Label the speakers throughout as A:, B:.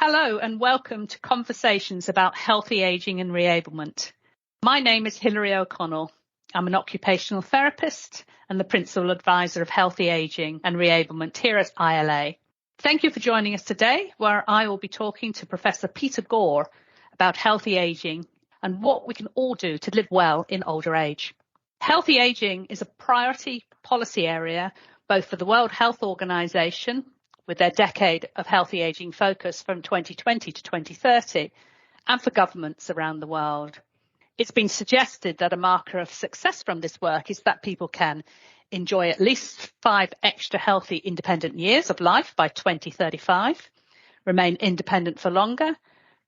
A: Hello and welcome to Conversations about Healthy Aging and Reablement. My name is Hilary O'Connell. I'm an occupational therapist and the Principal Advisor of Healthy Aging and Reablement here at ILA. Thank you for joining us today, where I will be talking to Professor Peter Gore about healthy aging and what we can all do to live well in older age. Healthy aging is a priority policy area both for the World Health Organization, with their decade of healthy aging focus from 2020 to 2030, and for governments around the world. It's been suggested that a marker of success from this work is that people can enjoy at least 5 extra healthy independent years of life by 2035, remain independent for longer,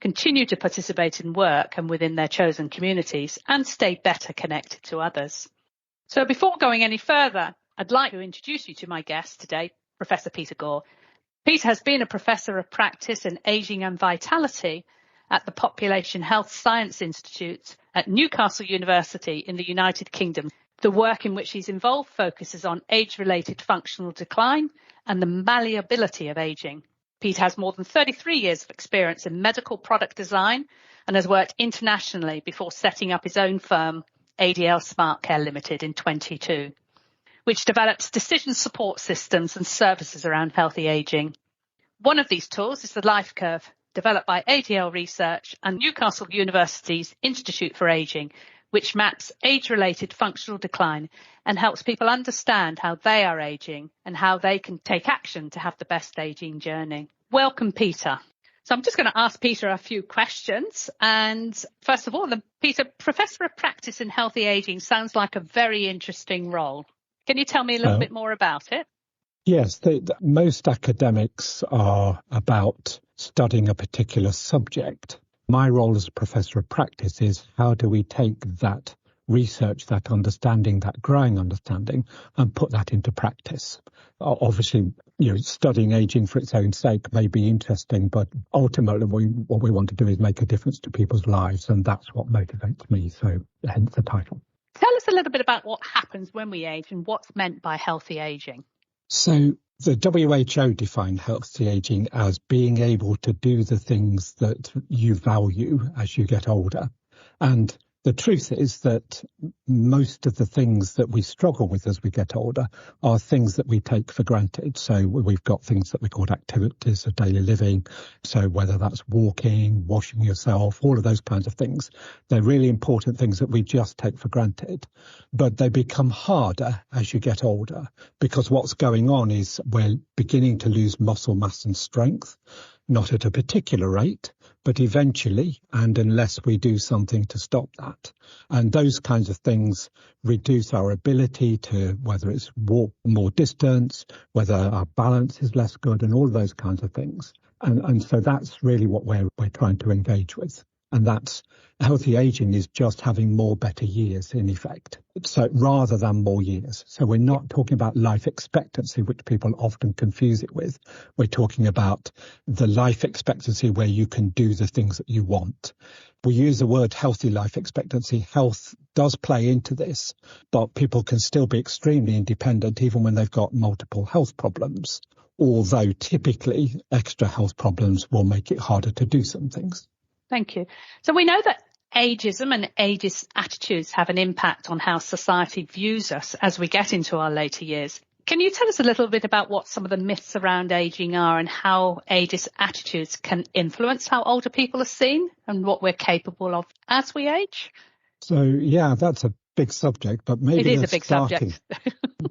A: continue to participate in work and within their chosen communities, and stay better connected to others. So before going any further, I'd like to introduce you to my guest today, Professor Peter Gore. Peter has been a Professor of Practice in Aging and Vitality at the Population Health Science Institute at Newcastle University in the United Kingdom. The work in which he's involved focuses on age-related functional decline and the malleability of aging. Peter has more than 33 years of experience in medical product design and has worked internationally before setting up his own firm, ADL Smart Care Limited, in 2022. Which develops decision support systems and services around healthy aging. One of these tools is the LifeCurve, developed by ADL Research and Newcastle University's Institute for Aging, which maps age-related functional decline and helps people understand how they are aging and how they can take action to have the best aging journey. Welcome, Peter. So I'm just going to ask Peter a few questions. And first of all, Peter, Professor of Practice in Healthy Aging sounds like a very interesting role. Can you tell me a little bit more about it?
B: Yes, most academics are about studying a particular subject. My role as a professor of practice is how do we take that research, that understanding, that growing understanding, and put that into practice. Obviously, studying aging for its own sake may be interesting, but ultimately what we want to do is make a difference to people's lives, and that's what motivates me, so hence the title.
A: Tell us a little bit about what happens when we age and what's meant by healthy aging.
B: So the WHO defined healthy aging as being able to do the things that you value as you get older. And the truth is that most of the things that we struggle with as we get older are things that we take for granted. So we've got things that we call activities of daily living. So whether that's walking, washing yourself, all of those kinds of things, they're really important things that we just take for granted. But they become harder as you get older because what's going on is we're beginning to lose muscle mass and strength. Not at a particular rate, but eventually, and unless we do something to stop that. And those kinds of things reduce our ability to, whether it's walk more distance, whether our balance is less good, and all those kinds of things. And so that's really what we're trying to engage with. And that's healthy aging is just having more better years in effect. So rather than more years. So we're not talking about life expectancy, which people often confuse it with. We're talking about the life expectancy where you can do the things that you want. We use the word healthy life expectancy. Health does play into this, but people can still be extremely independent even when they've got multiple health problems. Although typically extra health problems will make it harder to do some things.
A: Thank you. So we know that ageism and ageist attitudes have an impact on how society views us as we get into our later years. Can you tell us a little bit about what some of the myths around aging are and how ageist attitudes can influence how older people are seen and what we're capable of as we age?
B: So, yeah, that's a big subject, but maybe
A: it is a big subject.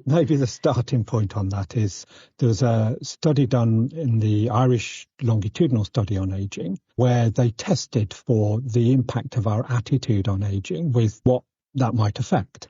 B: Maybe the starting point on that is there was a study done in the Irish longitudinal study on aging where they tested for the impact of our attitude on aging with what that might affect.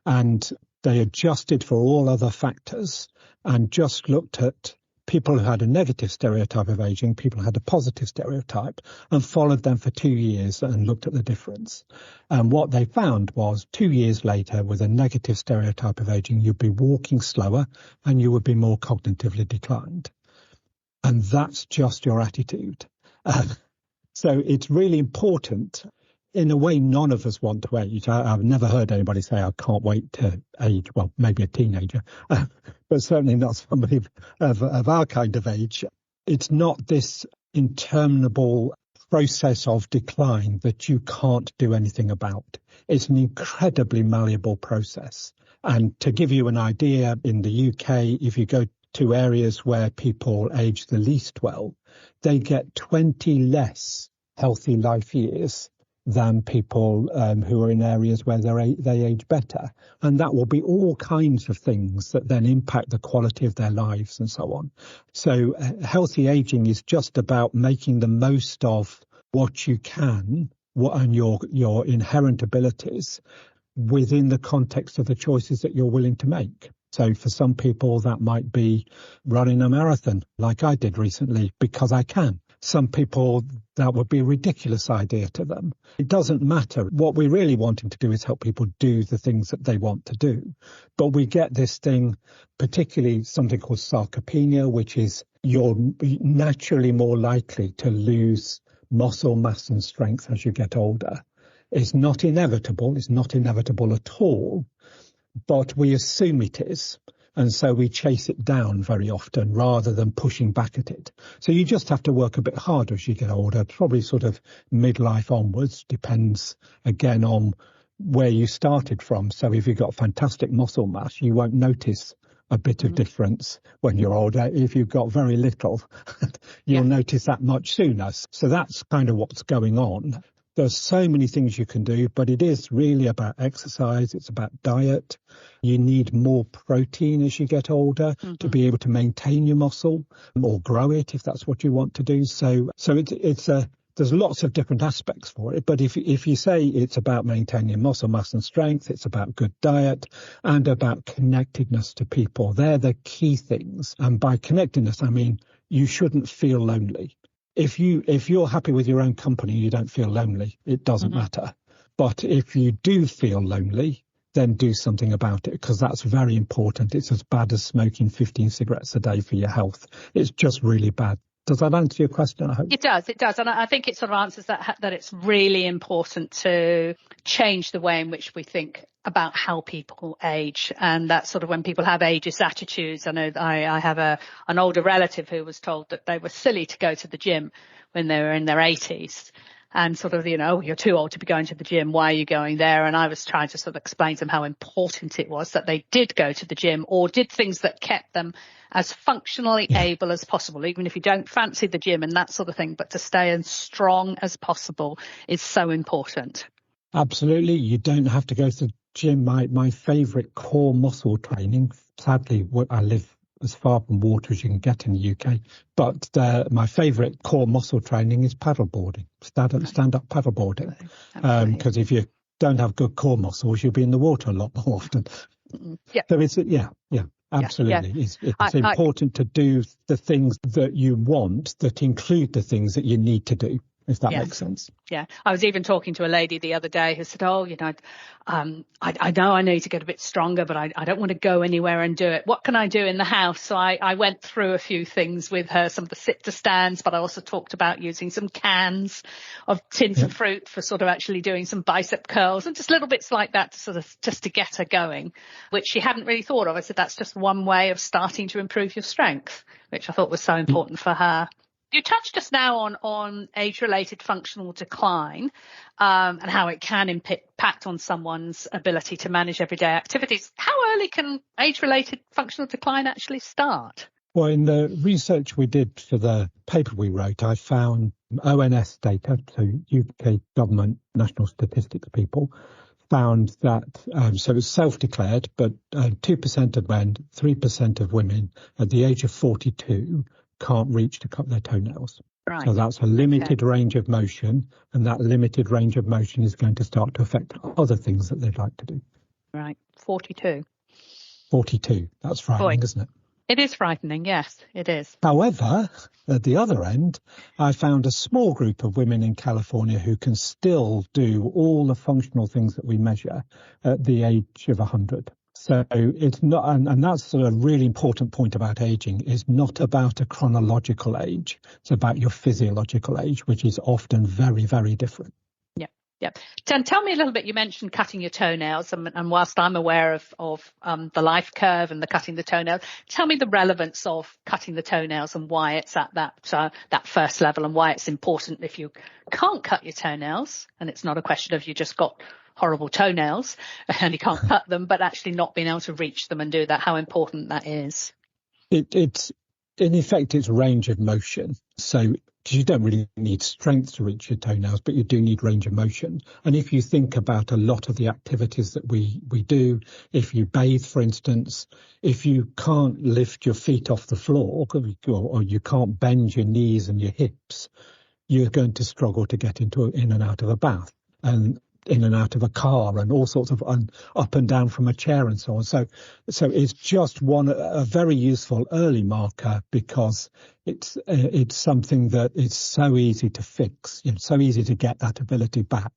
B: And they adjusted for all other factors and just looked at people who had a negative stereotype of aging, people who had a positive stereotype, and followed them for 2 years and looked at the difference. And what they found was 2 years later, with a negative stereotype of aging, you'd be walking slower and you would be more cognitively declined. And that's just your attitude. So it's really important. In a way, none of us want to age. I've never heard anybody say, I can't wait to age. Well, maybe a teenager, but certainly not somebody of our kind of age. It's not this interminable process of decline that you can't do anything about. It's an incredibly malleable process. And to give you an idea, in the UK, if you go to areas where people age the least well, they get 20 less healthy life years than people who are in areas where they age better. And that will be all kinds of things that then impact the quality of their lives and so on. So healthy aging is just about making the most of what you can and your inherent abilities within the context of the choices that you're willing to make. So for some people, that might be running a marathon like I did recently because I can. Some people, that would be a ridiculous idea to them. It doesn't matter. What we're really wanting to do is help people do the things that they want to do. But we get this thing, particularly something called sarcopenia, which is you're naturally more likely to lose muscle mass and strength as you get older. It's not inevitable. It's not inevitable at all. But we assume it is. And so we chase it down very often rather than pushing back at it. So you just have to work a bit harder as you get older, probably sort of midlife onwards, depends again on where you started from. So if you've got fantastic muscle mass, you won't notice a bit of difference when you're older. If you've got very little, you'll notice that much sooner. So that's kind of what's going on. There's so many things you can do, but it is really about exercise. It's about diet. You need more protein as you get older to be able to maintain your muscle or grow it if that's what you want to do. So there's lots of different aspects for it. But if you say it's about maintaining muscle mass and strength, it's about good diet and about connectedness to people. They're the key things. And by connectedness, I mean, you shouldn't feel lonely. If you're happy with your own company, you don't feel lonely. It doesn't matter. But if you do feel lonely, then do something about it, because that's very important. It's as bad as smoking 15 cigarettes a day for your health. It's just really bad. Does that answer your question, I hope?
A: It does. And I think it sort of answers that it's really important to change the way in which we think about how people age. And that's sort of when people have ageist attitudes. I know I have an older relative who was told that they were silly to go to the gym when they were in their 80s. And sort of, you're too old to be going to the gym. Why are you going there? And I was trying to sort of explain to them how important it was that they did go to the gym or did things that kept them as functionally able as possible, even if you don't fancy the gym and that sort of thing. But to stay as strong as possible is so important.
B: Absolutely. You don't have to go to the gym. My favourite core muscle training, sadly, I live as far from water as you can get in the UK. But my favourite core muscle training is paddleboarding, stand-up paddleboarding. Because if you don't have good core muscles, you'll be in the water a lot more often.
A: Yeah.
B: So it's, absolutely. Yeah. It's important to do the things that you want that include the things that you need to do, if that makes sense.
A: Yeah. I was even talking to a lady the other day who said, I know I need to get a bit stronger, but I don't want to go anywhere and do it. What can I do in the house? So I went through a few things with her, some of the sit-to-stands, but I also talked about using some cans of tins of fruit for sort of actually doing some bicep curls and just little bits like that to sort of just to get her going, which she hadn't really thought of. I said, that's just one way of starting to improve your strength, which I thought was so important for her. You touched just now on age-related functional decline and how it can impact on someone's ability to manage everyday activities. How early can age-related functional decline actually start?
B: Well, in the research we did for the paper we wrote, I found ONS data, so UK government national statistics people, found that, so it's self-declared, but 2% of men, 3% of women at the age of 42 can't reach to cut their toenails. Right. So that's a limited range of motion, and that limited range of motion is going to start to affect other things that they'd like to do.
A: Right, 42.
B: 42, that's frightening, isn't it?
A: It is frightening, yes, it is.
B: However, at the other end, I found a small group of women in California who can still do all the functional things that we measure at the age of 100. So it's not, and that's a really important point about aging, is not about a chronological age. It's about your physiological age, which is often very, very different.
A: Yeah, Yep. Tell me a little bit. You mentioned cutting your toenails, and whilst I'm aware of the LifeCurve and the cutting the toenails, tell me the relevance of cutting the toenails and why it's at that first level, and why it's important if you can't cut your toenails. And it's not a question of you just got horrible toenails and you can't cut them, but actually not being able to reach them and do that, how important that is.
B: It's in effect, it's range of motion. So you don't really need strength to reach your toenails, but you do need range of motion. And if you think about a lot of the activities that we do, if you bathe, for instance, if you can't lift your feet off the floor, or you can't bend your knees and your hips, you're going to struggle to get in and out of a bath, and in and out of a car, and all sorts of up and down from a chair and so on. So it's just a very useful early marker, because it's something that is so easy to fix, so easy to get that ability back.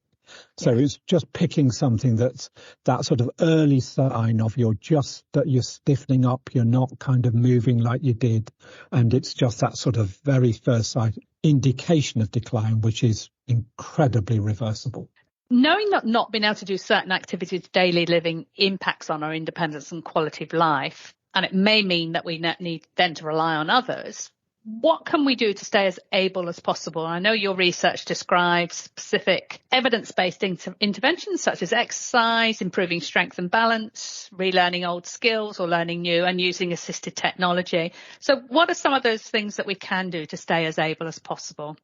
B: So it's just picking something that's that sort of early sign of you're stiffening up, you're not kind of moving like you did. And it's just that sort of very first sign indication of decline, which is incredibly reversible.
A: Knowing that not being able to do certain activities of daily living impacts on our independence and quality of life, and it may mean that we need then to rely on others, what can we do to stay as able as possible? I know your research describes specific evidence-based interventions such as exercise, improving strength and balance, relearning old skills or learning new, and using assisted technology. So what are some of those things that we can do to stay as able as possible?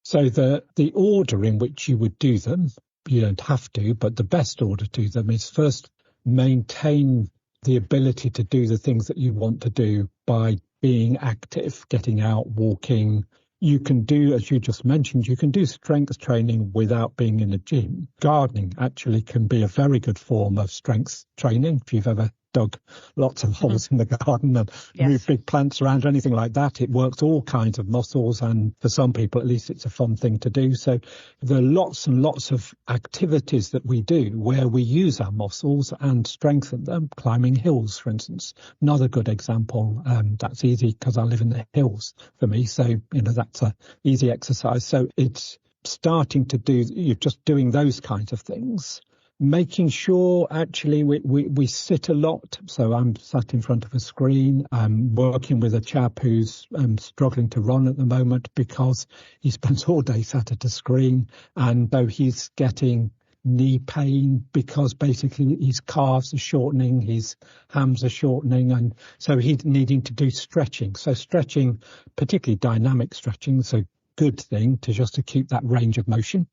B: So the order in which you would do them, you don't have to, but the best order to do them is first maintain the ability to do the things that you want to do by being active, getting out, walking. You can do, as you just mentioned, you can do strength training without being in a gym. Gardening actually can be a very good form of strength training. If you've ever dug lots of holes in the garden and moved big plants around or anything like that, it works all kinds of muscles, and for some people at least it's a fun thing to do. So there are lots and lots of activities that we do where we use our muscles and strengthen them. Climbing hills, for instance, another good example. That's easy because I live in the hills for me, so that's a easy exercise. So it's starting to do, you're just doing those kinds of things. Making sure actually we sit a lot. So I'm sat in front of a screen. I'm working with a chap who's struggling to run at the moment because he spends all day sat at a screen, and though he's getting knee pain because basically his calves are shortening, his hams are shortening, and so he's needing to do stretching. So stretching, particularly dynamic stretching, is a good thing to keep that range of motion.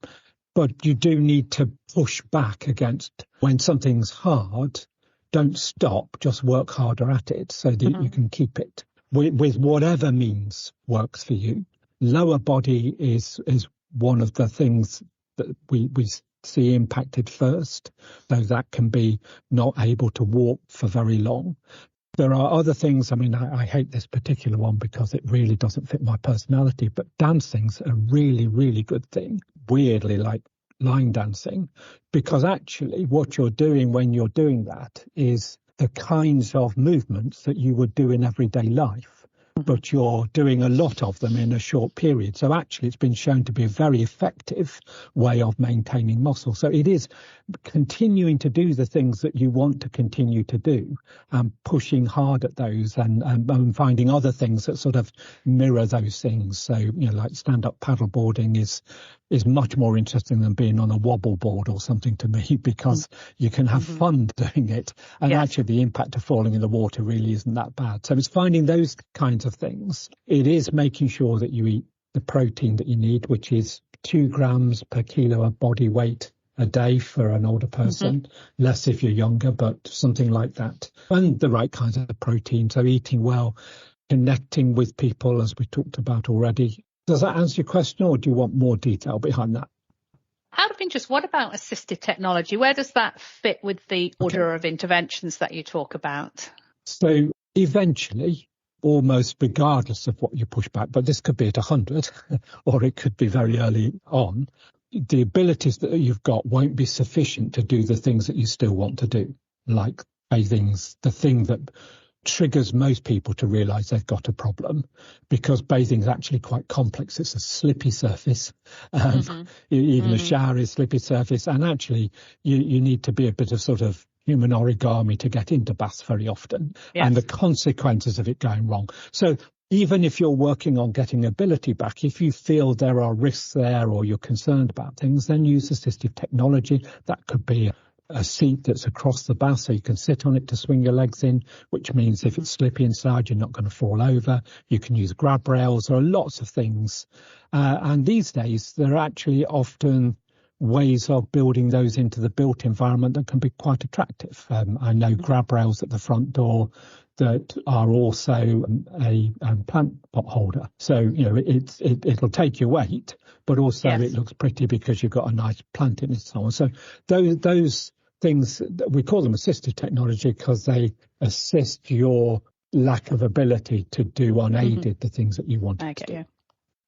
B: But you do need to push back against when something's hard. Don't stop, just work harder at it so that you can keep it with whatever means works for you. Lower body is one of the things that we see impacted first. So that can be not able to walk for very long. There are other things. I mean, I hate this particular one because it really doesn't fit my personality, but dancing's a really, really good thing. Weirdly, like line dancing, because actually what you're doing when you're doing that is the kinds of movements that you would do in everyday life, but you're doing a lot of them in a short period. So actually it's been shown to be a very effective way of maintaining muscle. So it is continuing to do the things that you want to continue to do, and pushing hard at those, and finding other things that sort of mirror those things. So, like stand-up paddleboarding is much more interesting than being on a wobble board or something to me, because you can have fun doing it. And actually the impact of falling in the water really isn't that bad. So it's finding those kinds of things. It is making sure that you eat the protein that you need, which is 2 grams per kilo of body weight a day for an older person, less if you're younger, but something like that. And the right kinds of protein. So eating well, connecting with people, as we talked about already. Does that answer your question, or do you want more detail behind that?
A: Out of interest, what about assisted technology? Where does that fit with the order of interventions that you talk about?
B: So eventually, almost regardless of what you push back, but this could be at 100 or it could be very early on, the abilities that you've got won't be sufficient to do the things that you still want to do, like bathing's the thing that triggers most people to realise they've got a problem, because bathing is actually quite complex. It's a slippy surface. Even a shower is slippy surface. And actually, you need to be a bit of sort of human origami to get into baths very often. Yes. And the consequences of it going wrong. So even if you're working on getting ability back, if you feel there are risks there or you're concerned about things, then use assistive technology. That could be a seat that's across the bath so you can sit on it to swing your legs in, which means if it's slippy inside, you're not going to fall over. You can use grab rails. There are lots of things. And these days, there are actually often ways of building those into the built environment that can be quite attractive. I know grab rails at the front door that are also a plant pot holder. So, it'll take your weight, but also It looks pretty because you've got a nice plant in it and so on. So those things, we call them assistive technology because they assist your lack of ability to do unaided the things that you want to do.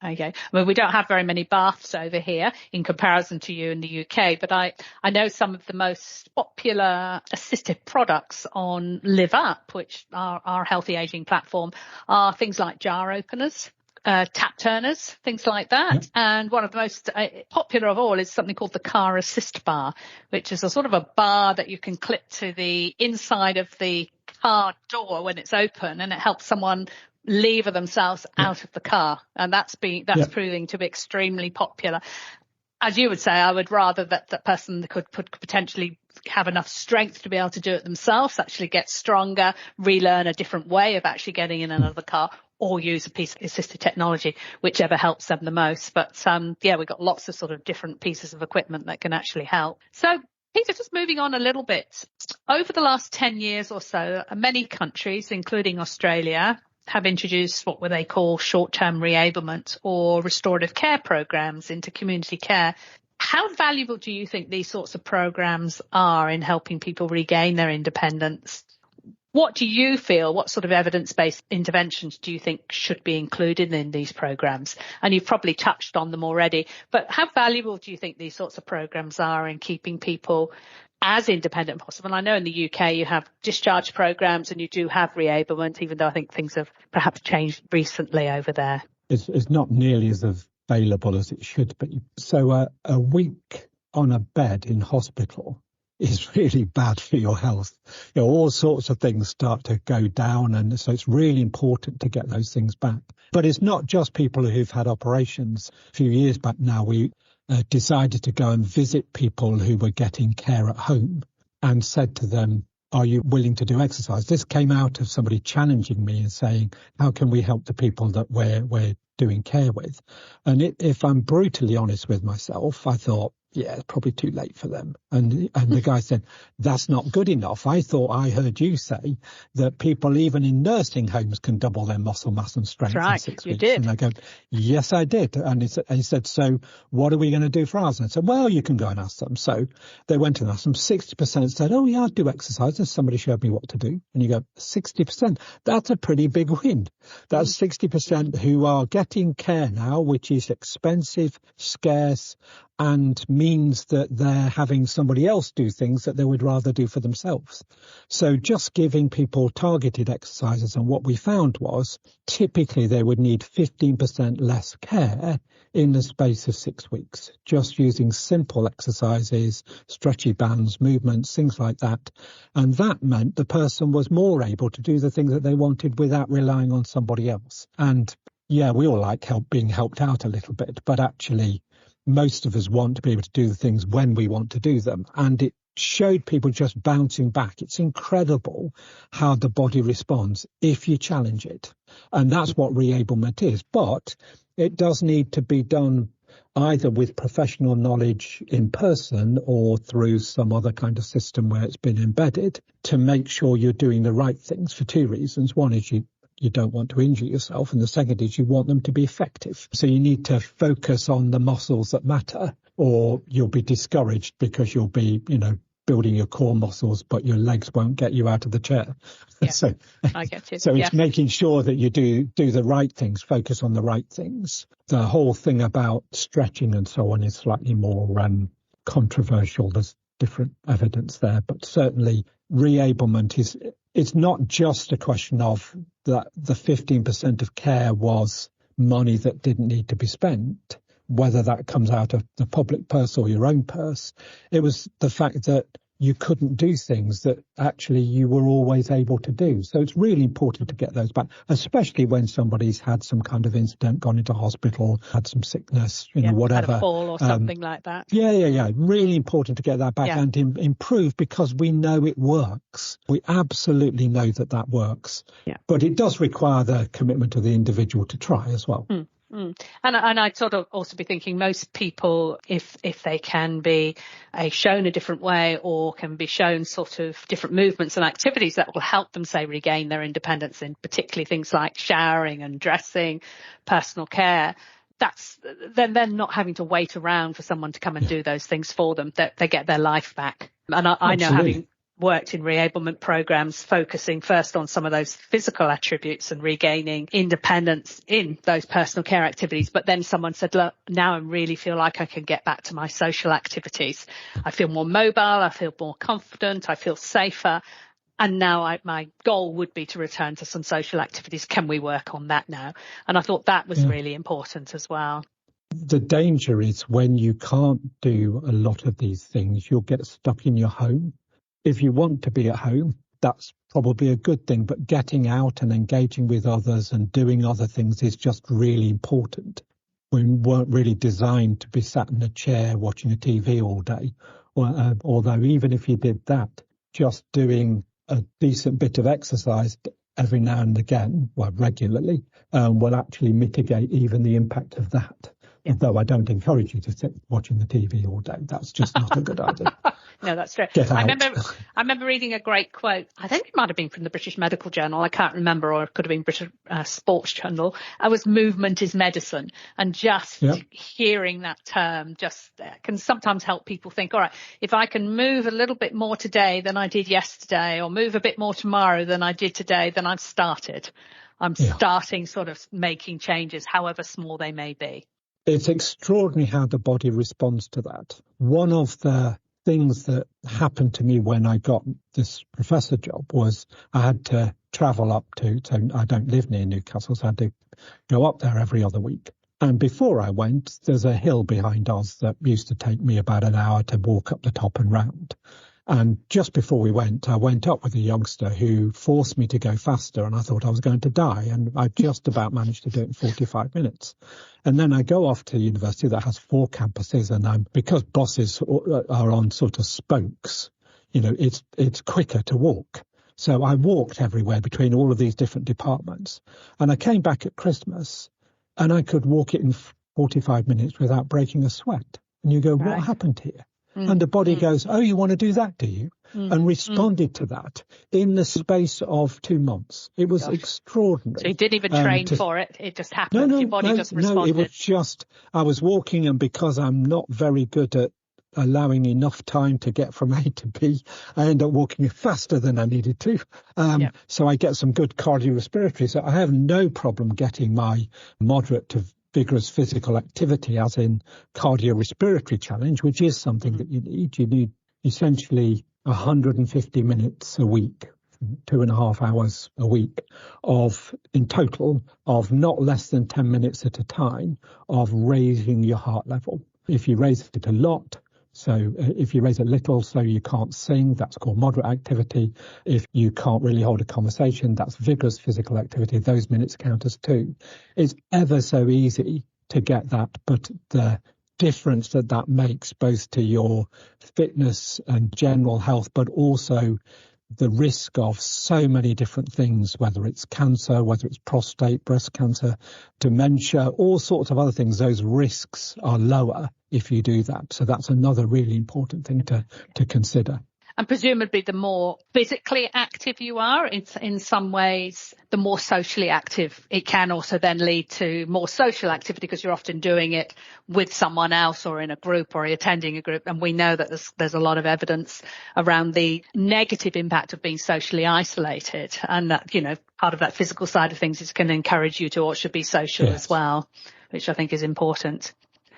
A: Okay. Well, we don't have very many baths over here in comparison to you in the UK, but I know some of the most popular assistive products on Live Up, which are our healthy aging platform, are things like jar openers, tap turners, things like that. And one of the most popular of all is something called the car assist bar, which is a sort of a bar that you can clip to the inside of the car door when it's open, and it helps someone lever themselves out of the car. And that's proving to be extremely popular. As you would say, I would rather that person could potentially have enough strength to be able to do it themselves, actually get stronger, relearn a different way of actually getting in another car, or use a piece of assistive technology, whichever helps them the most. But we've got lots of sort of different pieces of equipment that can actually help. So Peter, just moving on a little bit, over the last 10 years or so, many countries, including Australia, have introduced what they call short-term reablement or restorative care programs into community care. How valuable do you think these sorts of programs are in helping people regain their independence? What do you feel, what sort of evidence-based interventions do you think should be included in these programs? And you've probably touched on them already, but how valuable do you think these sorts of programs are in keeping people as independent as possible? And I know in the UK you have discharge programs and you do have reablement, even though I think things have perhaps changed recently over there.
B: It's not nearly as available as it should be. So a week on a bed in hospital is really bad for your health. All sorts of things start to go down, and so it's really important to get those things back. But it's not just people who've had operations. A few years back now, we decided to go and visit people who were getting care at home and said to them, are you willing to do exercise? This came out of somebody challenging me and saying, how can we help the people that we're doing care with? And if I'm brutally honest with myself, I thought, it's probably too late for them. And the guy said, that's not good enough. I thought I heard you say that people even in nursing homes can double their muscle mass and strength in 6 weeks.
A: You did.
B: And I go, yes, I did. And he said, so what are we going to do for ours? And I said, well, you can go and ask them. So they went and asked them. 60% said, oh, yeah, I'd do exercise. And somebody showed me what to do. And you go, 60%. That's a pretty big win. That's 60% who are getting care now, which is expensive, scarce, and means that they're having somebody else do things that they would rather do for themselves. So just giving people targeted exercises, and what we found was typically they would need 15% less care in the space of 6 weeks, just using simple exercises, stretchy bands, movements, things like that. And that meant the person was more able to do the things that they wanted without relying on somebody else. And we all like being helped out a little bit, but actually most of us want to be able to do the things when we want to do them. And it showed people just bouncing back. It's incredible how the body responds if you challenge it. And that's what reablement is. But it does need to be done either with professional knowledge in person or through some other kind of system where it's been embedded to make sure you're doing the right things for two reasons. One is you don't want to injure yourself. And the second is you want them to be effective. So you need to focus on the muscles that matter, or you'll be discouraged because you'll be, building your core muscles, but your legs won't get you out of the chair.
A: Yeah, so I get you.
B: So it's making sure that you do the right things, focus on the right things. The whole thing about stretching and so on is slightly more controversial. There's different evidence there, but certainly reablement it's not just a question of that the 15% of care was money that didn't need to be spent, whether that comes out of the public purse or your own purse. It was the fact that you couldn't do things that actually you were always able to do. So it's really important to get those back, especially when somebody's had some kind of incident, gone into hospital, had some sickness, whatever.
A: Had a fall or something like that.
B: Yeah. Really important to get that back and improve, because we know it works. We absolutely know that works. Yeah. But it does require the commitment of the individual to try as well.
A: And I'd sort of also be thinking most people, if they can be shown a different way or can be shown sort of different movements and activities that will help them, say, regain their independence in particularly things like showering and dressing, personal care, then they're not having to wait around for someone to come and do those things for them. They get their life back. And I know, having worked in reablement programs, focusing first on some of those physical attributes and regaining independence in those personal care activities. But then someone said, look, now I really feel like I can get back to my social activities. I feel more mobile. I feel more confident. I feel safer. And now my goal would be to return to some social activities. Can we work on that now? And I thought that was really important as well.
B: The danger is when you can't do a lot of these things, you'll get stuck in your home. If you want to be at home, that's probably a good thing, but getting out and engaging with others and doing other things is just really important. We weren't really designed to be sat in a chair watching a TV all day, although even if you did that, just doing a decent bit of exercise every now and again, regularly, will actually mitigate even the impact of that. Yeah. Though I don't encourage you to sit watching the TV all day. That's just not a good idea.
A: No, that's true. I remember reading a great quote. I think it might have been from the British Medical Journal. I can't remember, or it could have been British Sports Journal. It was movement is medicine. And just hearing that term just can sometimes help people think, all right, if I can move a little bit more today than I did yesterday, or move a bit more tomorrow than I did today, then I've started. I'm starting sort of making changes, however small they may be.
B: It's extraordinary how the body responds to that. One of the things that happened to me when I got this professor job was I had to travel up so I don't live near Newcastle, so I had to go up there every other week. And before I went, there's a hill behind us that used to take me about an hour to walk up the top and round. And just before we went, I went up with a youngster who forced me to go faster, and I thought I was going to die. And I just about managed to do it in 45 minutes. And then I go off to a university that has 4 campuses, and because buses are on sort of spokes, it's quicker to walk. So I walked everywhere between all of these different departments. And I came back at Christmas, and I could walk it in 45 minutes without breaking a sweat. And you go, what happened here? And the body goes, oh, you want to do that, do you? And responded to that in the space of 2 months. It was extraordinary.
A: So you didn't even train for it. It just happened. Your body just responded.
B: No, it was just, I was walking, and because I'm not very good at allowing enough time to get from A to B, I end up walking faster than I needed to. So I get some good cardiorespiratory. So I have no problem getting my moderate to vigorous physical activity, as in cardiorespiratory challenge, which is something that you need. You need essentially 150 minutes a week, 2.5 hours a week in total of not less than 10 minutes at a time of raising your heart level. If you raise it a lot, so if you raise it little so you can't sing, that's called moderate activity. If you can't really hold a conversation, that's vigorous physical activity. Those minutes count as 2. It's ever so easy to get that, but the difference that makes both to your fitness and general health, but also the risk of so many different things, whether it's cancer, whether it's prostate, breast cancer, dementia, all sorts of other things, those risks are lower if you do that. So that's another really important thing to consider.
A: And presumably the more physically active you are, in some ways, the more socially active it can also then lead to more social activity, because you're often doing it with someone else or in a group or attending a group. And we know that there's a lot of evidence around the negative impact of being socially isolated. And that, part of that physical side of things is can encourage you to also be social as well, which I think is important.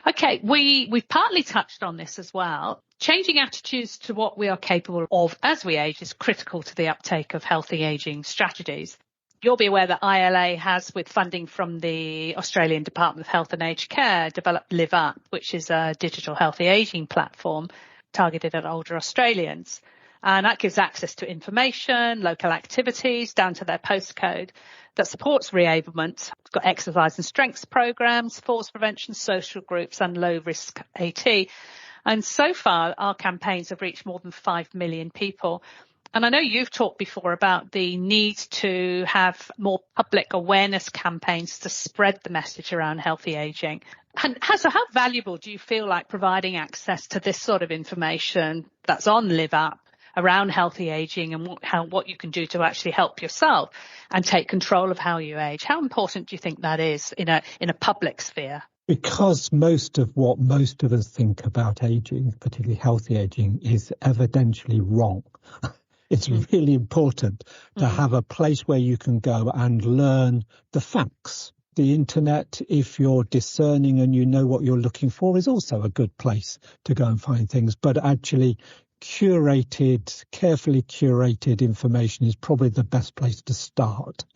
A: Okay, we've partly touched on this as well. Changing attitudes to what we are capable of as we age is critical to the uptake of healthy ageing strategies. You'll be aware that ILA has, with funding from the Australian Department of Health and Aged Care, developed Live Up, which is a digital healthy ageing platform targeted at older Australians. And that gives access to information, local activities down to their postcode that supports reablement. It's got exercise and strengths programs, falls prevention, social groups and low risk AT. And so far, our campaigns have reached more than 5 million people. And I know you've talked before about the need to have more public awareness campaigns to spread the message around healthy ageing. And so how valuable do you feel like providing access to this sort of information that's on Live Up around healthy ageing and what you can do to actually help yourself and take control of how you age? How important do you think that is in a public sphere?
B: Because most of what most of us think about ageing, particularly healthy ageing, is evidentially wrong. It's really important to have a place where you can go and learn the facts. The internet, if you're discerning and you know what you're looking for, is also a good place to go and find things. But actually, carefully curated information is probably the best place to start.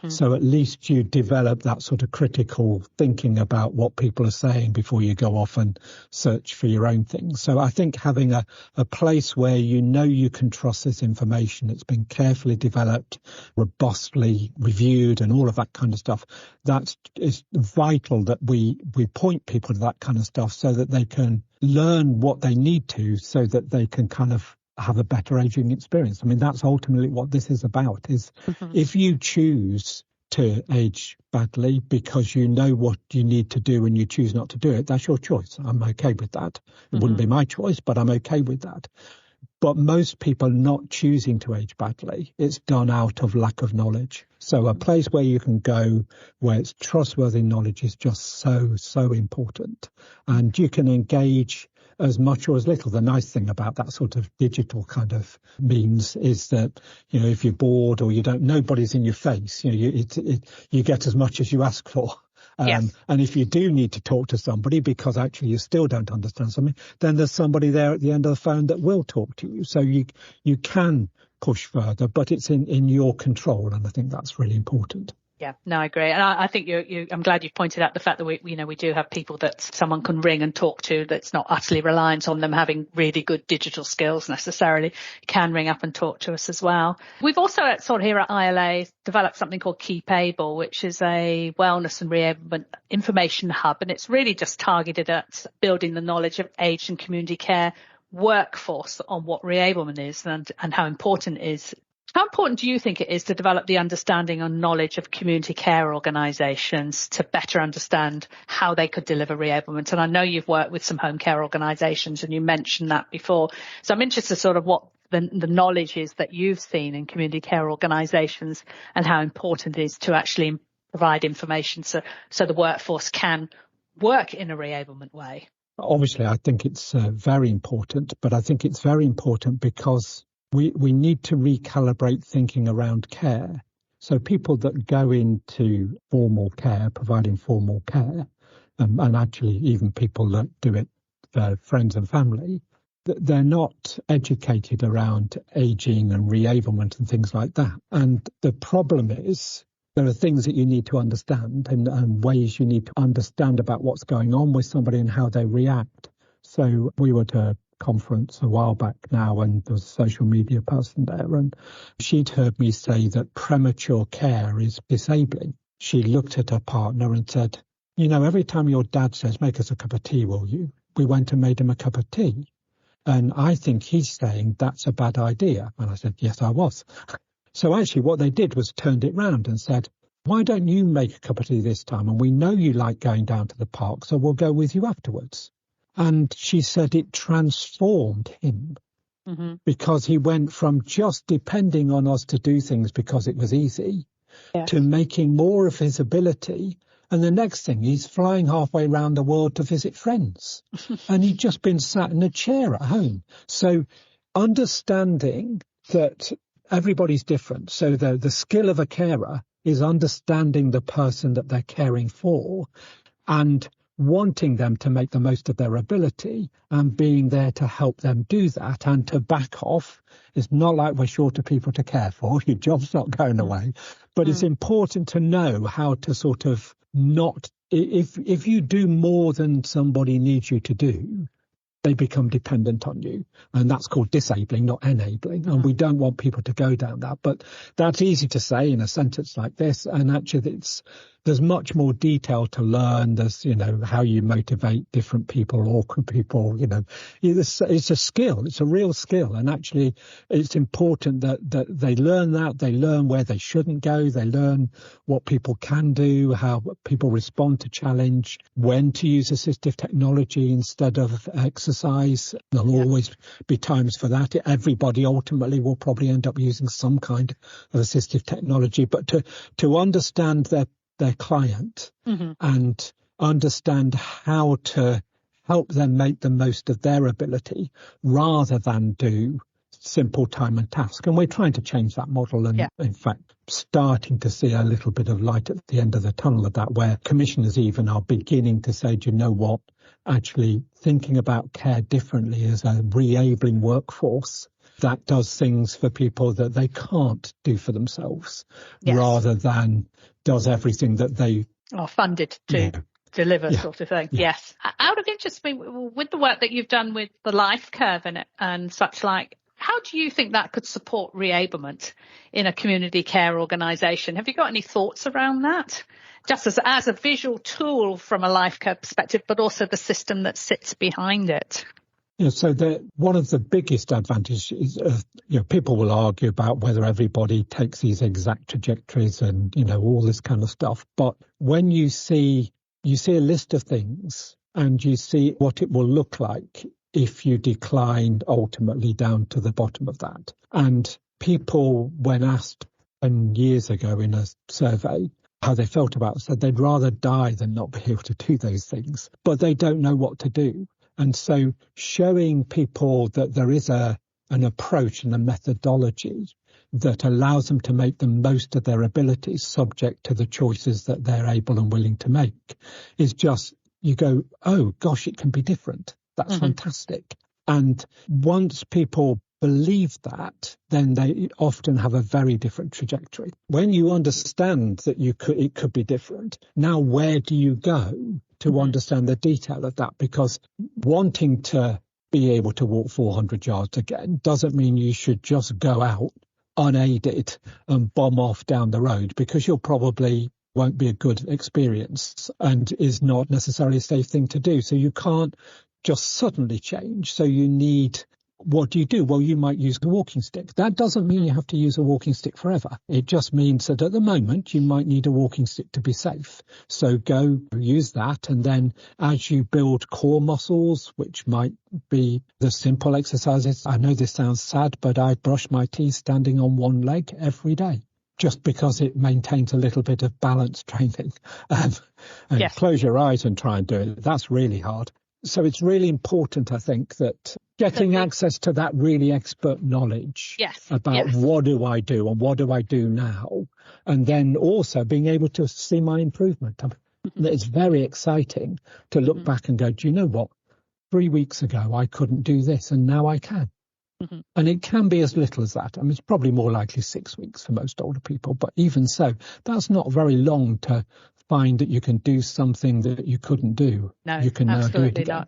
B: So at least you develop that sort of critical thinking about what people are saying before you go off and search for your own things. So I think having a place where you know you can trust this information, it's been carefully developed, robustly reviewed and all of that kind of stuff, that is vital that we point people to that kind of stuff so that they can learn what they need to so that they can kind of have a better aging experience. I mean, that's ultimately what this is about, is if you choose to age badly because you know what you need to do and you choose not to do it, that's your choice. I'm okay with that. It wouldn't be my choice, but I'm okay with that. But most people not choosing to age badly, it's done out of lack of knowledge. So a place where you can go where it's trustworthy knowledge is just so important. And you can engage as much or as little. The nice thing about that sort of digital kind of means is that, if you're bored or you don't, nobody's in your face, you get as much as you ask for.
A: Yes.
B: And if you do need to talk to somebody because actually you still don't understand something, then there's somebody there at the end of the phone that will talk to you. So you can push further, but it's in your control. And I think that's really important.
A: Yeah, no, I agree. And I think I'm glad you've pointed out the fact that we do have people that someone can ring and talk to that's not utterly reliant on them having really good digital skills necessarily. You can ring up and talk to us as well. We've also sort of here at ILA developed something called Keep Able, which is a wellness and reablement information hub. And it's really just targeted at building the knowledge of aged and community care workforce on what reablement is and how important it is. How important do you think it is to develop the understanding and knowledge of community care organisations to better understand how they could deliver reablement? And I know you've worked with some home care organisations and you mentioned that before. So I'm interested sort of what the knowledge is that you've seen in community care organisations and how important it is to actually provide information so the workforce can work in a reablement way.
B: Obviously, I think it's very important, but I think it's very important because we need to recalibrate thinking around care. So people that go into formal care, providing formal care, and actually even people that do it for friends and family, they're not educated around ageing and reablement and things like that. And the problem is there are things that you need to understand and ways you need to understand about what's going on with somebody and how they react. So we were at a conference a while back now and there was a social media person there and she'd heard me say that premature care is disabling. She looked at her partner and said, every time your dad says, make us a cup of tea, will you? We went and made him a cup of tea. And I think he's saying that's a bad idea. And I said, yes, I was. So actually what they did was turned it round and said, why don't you make a cup of tea this time? And we know you like going down to the park, so we'll go with you afterwards. And she said it transformed him because he went from just depending on us to do things because it was easy to making more of his ability. And the next thing, he's flying halfway around the world to visit friends. And he'd just been sat in a chair at home. So understanding that everybody's different. So the skill of a carer is understanding the person that they're caring for and wanting them to make the most of their ability and being there to help them do that and to back off. It's not like we're short of people to care for. Your job's not going away. But it's important to know how to sort of not, if you do more than somebody needs you to do, they become dependent on you. And that's called disabling, not enabling. And we don't want people to go down that. But that's easy to say in a sentence like this. And actually, there's much more detail to learn. There's, how you motivate different people, awkward people, it's a skill. It's a real skill. And actually, it's important that they learn that. They learn where they shouldn't go. They learn what people can do, how people respond to challenge, when to use assistive technology instead of exercise. There'll always be times for that. Everybody ultimately will probably end up using some kind of assistive technology. But to understand their client and understand how to help them make the most of their ability rather than do simple time and task. And we're trying to change that model and in fact starting to see a little bit of light at the end of the tunnel of that, where commissioners even are beginning to say, do you know what, actually thinking about care differently as a reabling workforce that does things for people that they can't do for themselves, rather than does everything that they
A: are funded to deliver, sort of thing. Yes. Out of interest, with the work that you've done with the LifeCurve and such like, how do you think that could support reablement in a community care organisation? Have you got any thoughts around that? Just as a visual tool from a LifeCurve perspective, but also the system that sits behind it.
B: So one of the biggest advantages is, people will argue about whether everybody takes these exact trajectories and, all this kind of stuff. But when you see a list of things and you see what it will look like if you decline ultimately down to the bottom of that. And people, when asked 10 years ago in a survey how they felt about it, said they'd rather die than not be able to do those things, but they don't know what to do. And so showing people that there is an approach and a methodology that allows them to make the most of their abilities subject to the choices that they're able and willing to make is just, you go, oh gosh, it can be different. That's fantastic. And once people believe that, then they often have a very different trajectory. When you understand that it could be different, now where do you go to understand the detail of that? Because wanting to be able to walk 400 yards again doesn't mean you should just go out unaided and bomb off down the road, because you'll probably won't be a good experience and is not necessarily a safe thing to do. So you can't just suddenly change. So you need, what do you do? Well, you might use a walking stick. That doesn't mean you have to use a walking stick forever. It just means that at the moment you might need a walking stick to be safe. So go use that. And then as you build core muscles, which might be the simple exercises. I know this sounds sad, but I brush my teeth standing on one leg every day, just because it maintains a little bit of balance training. Close your eyes and try and do it. That's really hard. So it's really important, I think, that getting access to that really expert knowledge about what do I do and what do I do now, and then also being able to see my improvement. It's very exciting to look back and go, do you know what? 3 weeks ago, I couldn't do this and now I can. And it can be as little as that. I mean, it's probably more likely 6 weeks for most older people, but even so, that's not very long to find that you can do something that you couldn't do.
A: No,
B: you can
A: absolutely
B: now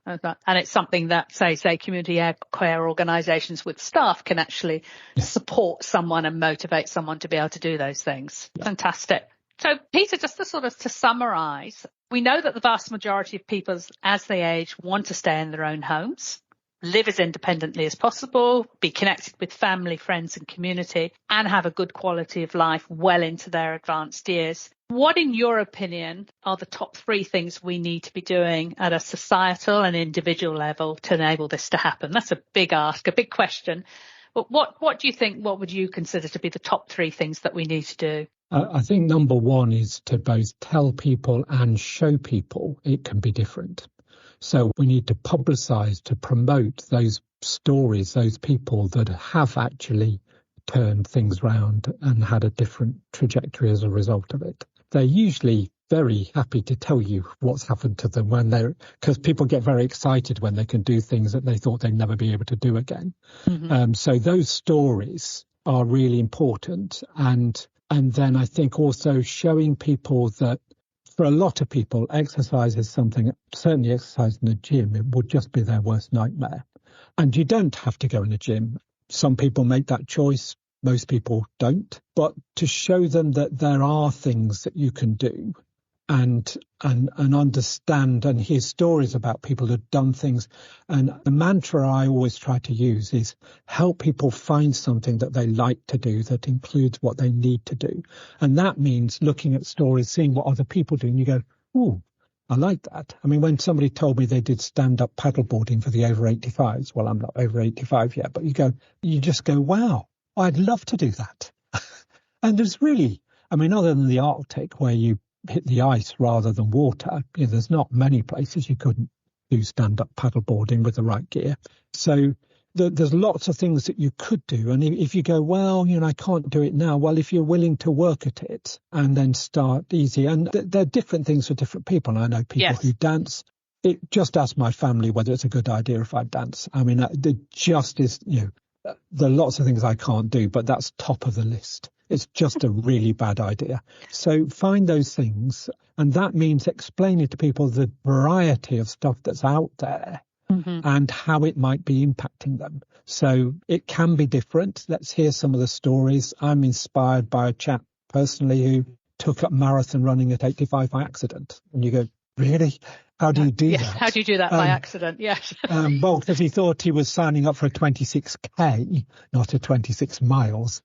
B: do it
A: not. And it's something that, say community care organisations with staff can actually support someone and motivate someone to be able to do those things. Yeah. Fantastic. So, Peter, just to summarise, we know that the vast majority of people, as they age, want to stay in their own homes, live as independently as possible, be connected with family, friends and community, and have a good quality of life well into their advanced years. What, in your opinion, are the top 3 things we need to be doing at a societal and individual level to enable this to happen? That's a big ask, a big question. But what do you think, what would you consider to be the top 3 things that we need to do?
B: I think number 1 is to both tell people and show people it can be different. So we need to publicise, to promote those stories, those people that have actually turned things round and had a different trajectory as a result of it. They're usually very happy to tell you what's happened to them because people get very excited when they can do things that they thought they'd never be able to do again. Mm-hmm. So those stories are really important. And then I think also showing people that for a lot of people, exercise is something, certainly exercise in the gym, it would just be their worst nightmare. And you don't have to go in a gym. Some people make that choice. Most people don't. But to show them that there are things that you can do and understand and hear stories about people who've done things. And the mantra I always try to use is help people find something that they like to do that includes what they need to do. And that means looking at stories, seeing what other people do, and you go, ooh, I like that. I mean, when somebody told me they did stand-up paddleboarding for the over 85s, well, I'm not over 85 yet, but you just go, wow, I'd love to do that. And there's really, I mean, other than the Arctic where you hit the ice rather than water, there's not many places you couldn't do stand-up paddleboarding with the right gear. So there's lots of things that you could do. And if you go, well, I can't do it now. Well, if you're willing to work at it and then start easy, and there are different things for different people. I know people who dance. Just ask my family whether it's a good idea if I dance. I mean, it just is, there are lots of things I can't do, but that's top of the list. It's just a really bad idea. So find those things. And that means explaining to people the variety of stuff that's out there and how it might be impacting them. So it can be different. Let's hear some of the stories. I'm inspired by a chap personally who took up marathon running at 85 by accident. And you go, really? How do you do that?
A: How do you do that by accident? Yes.
B: Well, because he thought he was signing up for a 26K, not a 26 miles.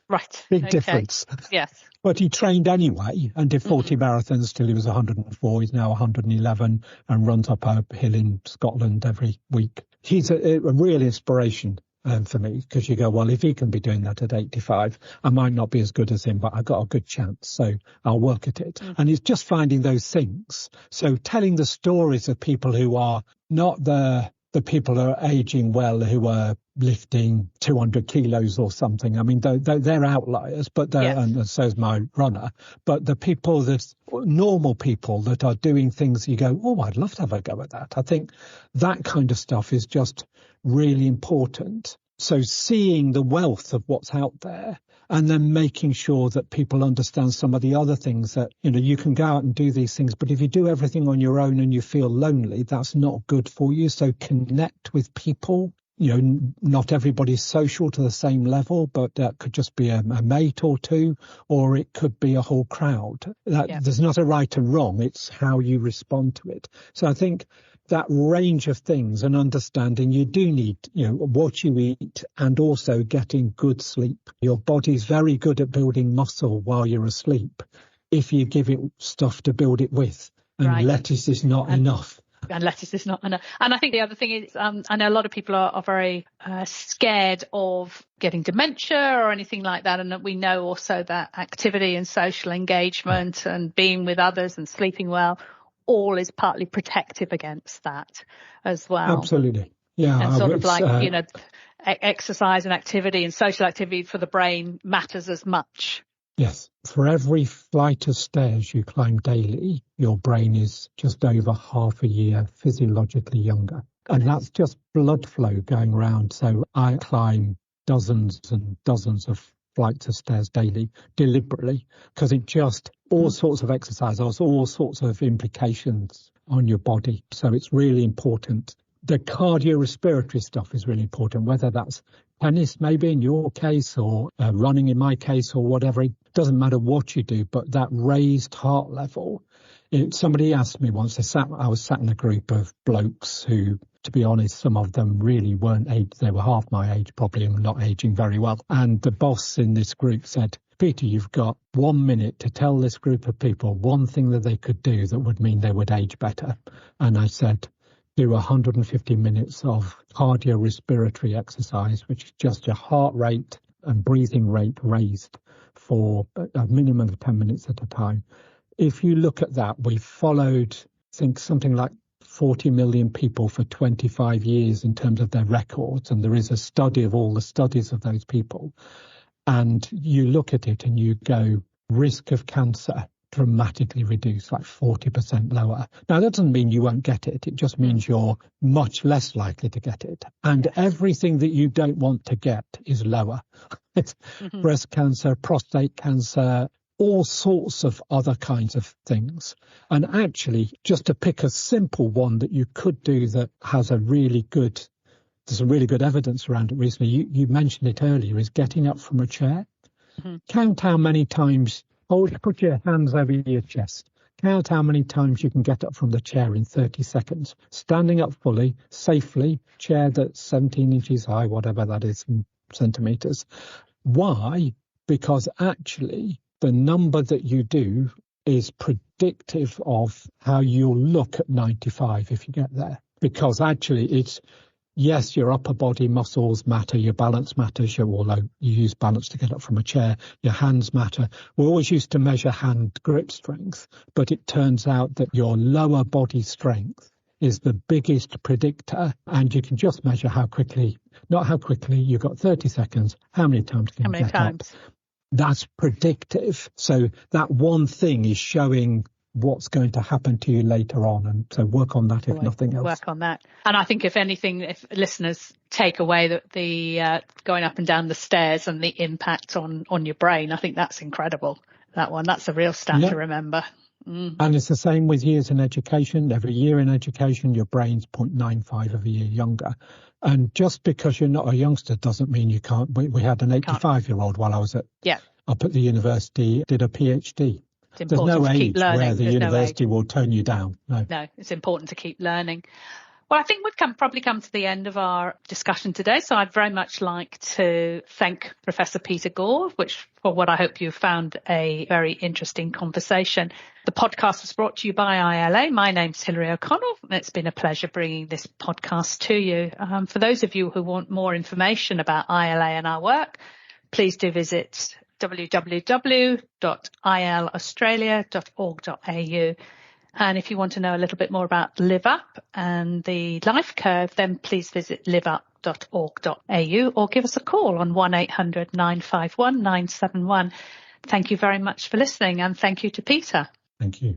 A: Right.
B: Big difference.
A: Yes.
B: But he trained anyway and did 40 marathons till he was 104. He's now 111 and runs up a hill in Scotland every week. He's a real inspiration for me because you go, well, if he can be doing that at 85, I might not be as good as him, but I got a good chance. So I'll work at it. And it's just finding those things. So telling the stories of people who are not the people who are aging well, who are lifting 200 kilos or something. I mean, they're outliers, but and so is my runner. But the people normal people that are doing things, you go, oh, I'd love to have a go at that. I think that kind of stuff is just really important. So seeing the wealth of what's out there and then making sure that people understand some of the other things that, you can go out and do these things, but if you do everything on your own and you feel lonely, that's not good for you. So connect with people. Not everybody's social to the same level, but that could just be a mate or two, or it could be a whole crowd. There's not a right and wrong. It's how you respond to it. So I think that range of things and understanding you do need, what you eat and also getting good sleep. Your body's very good at building muscle while you're asleep if you give it stuff to build it with. And lettuce is not enough.
A: And lettuce is not enough. And I think the other thing is, I know a lot of people are very scared of getting dementia or anything like that. And we know also that activity and social engagement and being with others and sleeping well, all is partly protective against that as well.
B: Absolutely. Yeah.
A: And sort of like, exercise and activity and social activity for the brain matters as much.
B: Yes. For every flight of stairs you climb daily, your brain is just over half a year physiologically younger. And that's just blood flow going around. So I climb dozens and dozens of flights of stairs daily deliberately because it just all sorts of exercise has all sorts of implications on your body. So it's really important. The cardiorespiratory stuff is really important, whether that's tennis maybe in your case or running in my case or whatever. It doesn't matter what you do, but that raised heart level. Somebody asked me once, I was sat in a group of blokes who, to be honest, some of them really weren't aged. They were half my age probably and not aging very well. And the boss in this group said, Peter, you've got 1 minute to tell this group of people one thing that they could do that would mean they would age better. And I said, do 150 minutes of cardiorespiratory exercise, which is just your heart rate and breathing rate raised for a minimum of 10 minutes at a time. If you look at that, we've followed, I think, something like 40 million people for 25 years in terms of their records. And there is a study of all the studies of those people. And you look at it and you go, risk of cancer dramatically reduced, like 40% lower. Now, that doesn't mean you won't get it. It just means you're much less likely to get it. And everything that you don't want to get is lower. It's breast cancer, prostate cancer, all sorts of other kinds of things. And actually, just to pick a simple one that you could do that has there's some really good evidence around it recently. You mentioned it earlier, is getting up from a chair. Count how many times, put your hands over your chest. Count how many times you can get up from the chair in 30 seconds. Standing up fully, safely, chair that's 17 inches high, whatever that is in centimetres. Why? Because actually the number that you do is predictive of how you'll look at 95 if you get there. Because actually yes, your upper body muscles matter, your balance matters, although you use balance to get up from a chair, your hands matter. We always used to measure hand grip strength, but it turns out that your lower body strength is the biggest predictor, and you can just measure not how quickly, you've got 30 seconds, how many times can you get up? That's predictive. So that one thing is showing what's going to happen to you later on. And so work on that, if nothing else.
A: Work on that. And I think if anything, if listeners take away the going up and down the stairs and the impact on your brain, I think that's incredible. That's a real stat to remember.
B: And it's the same with years in education. Every year in education, your brain's 0.95 of a year younger. And just because you're not a youngster doesn't mean you can't. We had an 85-year-old while I was up at the university, did a PhD. There's no age where the university will tone you down. No,
A: it's important to keep learning. Well, I think we've probably come to the end of our discussion today. So I'd very much like to thank Professor Peter Gore, for what I hope you found a very interesting conversation. The podcast was brought to you by ILA. My name's Hilary O'Connell, and it's been a pleasure bringing this podcast to you. For those of you who want more information about ILA and our work, please do visit www.ilaustralia.org.au. And if you want to know a little bit more about Live Up and the LifeCurve, then please visit liveup.org.au or give us a call on 1800 951 971. Thank you very much for listening, and thank you to Peter.
B: Thank you.